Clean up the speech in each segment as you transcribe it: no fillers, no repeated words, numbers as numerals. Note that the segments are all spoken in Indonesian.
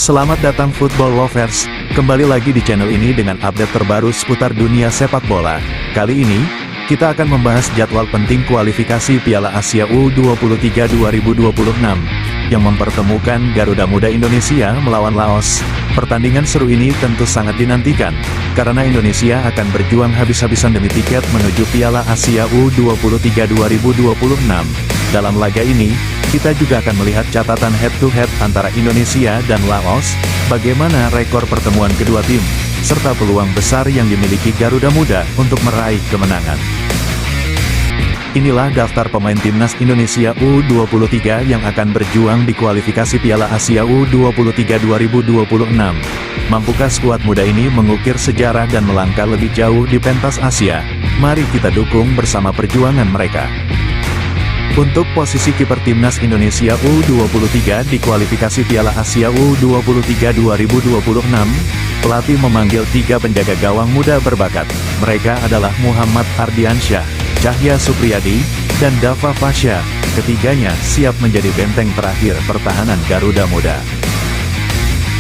Selamat datang Football Lovers, kembali lagi di channel ini dengan update terbaru seputar dunia sepak bola. Kali ini, kita akan membahas jadwal penting kualifikasi Piala Asia U23 2026, yang mempertemukan Garuda Muda Indonesia melawan Laos. Pertandingan seru ini tentu sangat dinantikan, karena Indonesia akan berjuang habis-habisan demi tiket menuju Piala Asia U23 2026. Dalam laga ini, kita juga akan melihat catatan head-to-head antara Indonesia dan Laos, bagaimana rekor pertemuan kedua tim, serta peluang besar yang dimiliki Garuda Muda untuk meraih kemenangan. Inilah daftar pemain timnas Indonesia U23 yang akan berjuang di kualifikasi Piala Asia U23 2026. Mampukah skuad muda ini mengukir sejarah dan melangkah lebih jauh di pentas Asia? Mari kita dukung bersama perjuangan mereka. Untuk posisi kiper timnas Indonesia U23 di kualifikasi Piala Asia U23 2026, pelatih memanggil 3 penjaga gawang muda berbakat. Mereka adalah Muhammad Ardiansyah, Cahya Supriyadi, dan Dava Fasya. Ketiganya siap menjadi benteng terakhir pertahanan Garuda Muda.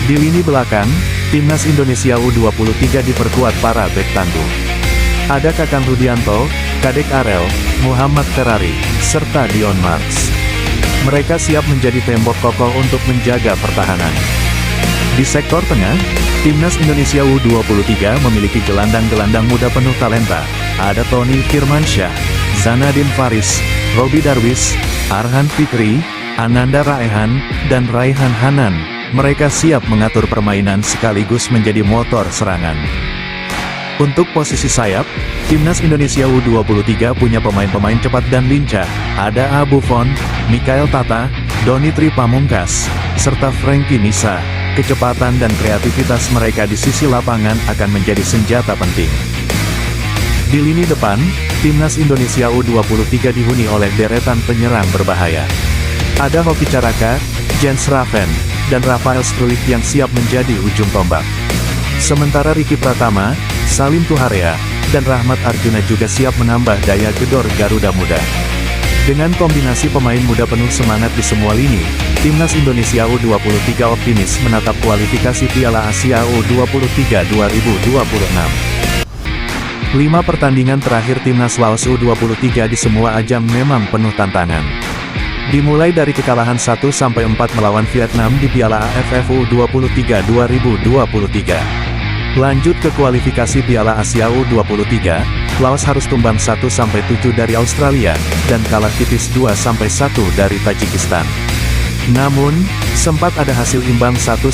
Di lini belakang, timnas Indonesia U23 diperkuat para bek tangguh. Ada Kakang Rudianto, Kadek Arel, Muhammad Ferrari, serta Dion Marks. Mereka siap menjadi tembok kokoh untuk menjaga pertahanan. Di sektor tengah, timnas Indonesia U23 memiliki gelandang-gelandang muda penuh talenta. Ada Tony Firmansyah, Zanadin Faris, Robi Darwis, Arhan Fikri, Ananda Raihan, dan Raihan Hanan. Mereka siap mengatur permainan sekaligus menjadi motor serangan. Untuk posisi sayap, timnas Indonesia U23 punya pemain-pemain cepat dan lincah. Ada Buffon, Mikael Tata, Donitri Pamungkas, serta Frankie Misa. Kecepatan dan kreativitas mereka di sisi lapangan akan menjadi senjata penting. Di lini depan, timnas Indonesia U23 dihuni oleh deretan penyerang berbahaya. Ada Hoki Caraka, Jens Raven, dan Rafael Struijk yang siap menjadi ujung tombak. Sementara Ricky Pratama, Salim Tuharea, dan Rahmat Arjuna juga siap menambah daya gedor Garuda Muda. Dengan kombinasi pemain muda penuh semangat di semua lini, timnas Indonesia U23 optimis menatap kualifikasi Piala Asia U23 2026. 5 pertandingan terakhir timnas Laos U23 di semua ajang memang penuh tantangan. Dimulai dari kekalahan 1-4 melawan Vietnam di Piala AFF U23 2023. Lanjut ke kualifikasi Piala Asia U23, Laos harus tumbang 1-7 dari Australia, dan kalah tipis 2-1 dari Tajikistan. Namun, sempat ada hasil imbang 1-1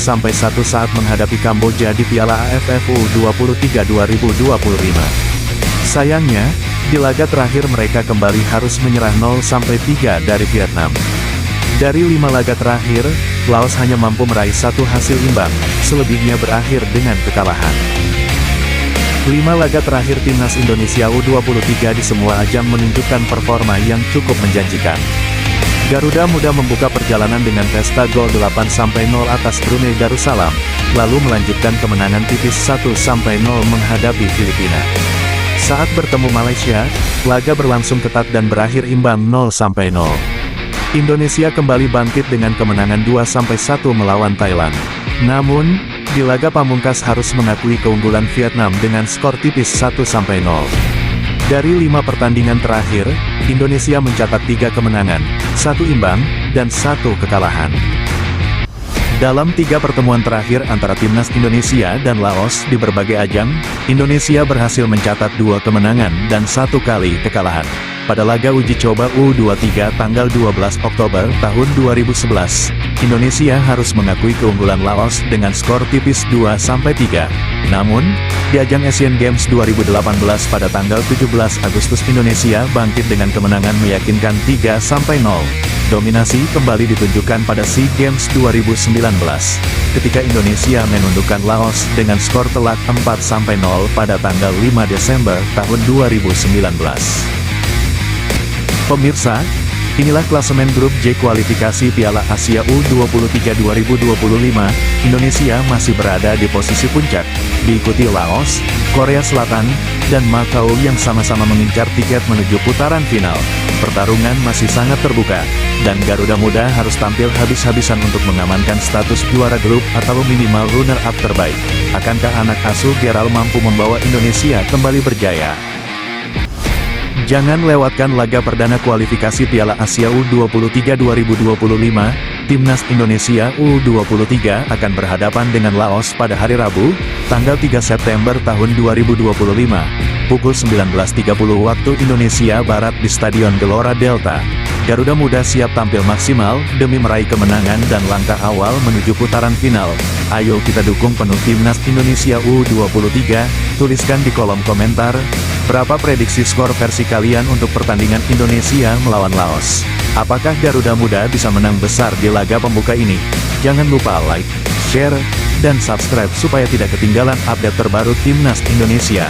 saat menghadapi Kamboja di Piala AFF U23 2025. Sayangnya, di laga terakhir mereka kembali harus menyerah 0-3 dari Vietnam. Dari 5 laga terakhir, Laos hanya mampu meraih 1 hasil imbang, selebihnya berakhir dengan kekalahan. 5 laga terakhir timnas Indonesia U23 di semua ajang menunjukkan performa yang cukup menjanjikan. Garuda Muda membuka perjalanan dengan pesta gol 8-0 atas Brunei Darussalam, lalu melanjutkan kemenangan tipis 1-0 menghadapi Filipina. Saat bertemu Malaysia, laga berlangsung ketat dan berakhir imbang 0-0. Indonesia kembali bangkit dengan kemenangan 2-1 melawan Thailand. Namun, di laga pamungkas harus mengakui keunggulan Vietnam dengan skor tipis 1-0. Dari 5 pertandingan terakhir, Indonesia mencatat 3 kemenangan, 1 imbang, dan 1 kekalahan. Dalam 3 pertemuan terakhir antara timnas Indonesia dan Laos di berbagai ajang, Indonesia berhasil mencatat 2 kemenangan dan 1 kali kekalahan. Pada laga uji coba U23 tanggal 12 Oktober tahun 2011, Indonesia harus mengakui keunggulan Laos dengan skor tipis 2-3. Namun, di ajang Asian Games 2018 pada tanggal 17 Agustus Indonesia bangkit dengan kemenangan meyakinkan 3-0. Dominasi kembali ditunjukkan pada SEA Games 2019, ketika Indonesia menundukkan Laos dengan skor telak 4-0 pada tanggal 5 Desember tahun 2019. Pemirsa, Inilah klasemen grup J kualifikasi Piala Asia U23 2025, Indonesia masih berada di posisi puncak, diikuti Laos, Korea Selatan, dan Makau yang sama-sama mengincar tiket menuju putaran final. Pertarungan masih sangat terbuka, dan Garuda Muda harus tampil habis-habisan untuk mengamankan status juara grup atau minimal runner-up terbaik. Akankah anak asuh Gerald mampu membawa Indonesia kembali berjaya? Jangan lewatkan laga perdana kualifikasi Piala Asia U23 2025, Timnas Indonesia U23 akan berhadapan dengan Laos pada hari Rabu, tanggal 3 September tahun 2025, pukul 19.30 waktu Indonesia Barat di Stadion Gelora Delta. Garuda Muda siap tampil maksimal, demi meraih kemenangan dan langkah awal menuju putaran final. Ayo kita dukung penuh Timnas Indonesia U23, tuliskan di kolom komentar, berapa prediksi skor versi kalian untuk pertandingan Indonesia melawan Laos? Apakah Garuda Muda bisa menang besar di laga pembuka ini? Jangan lupa like, share, dan subscribe supaya tidak ketinggalan update terbaru Timnas Indonesia.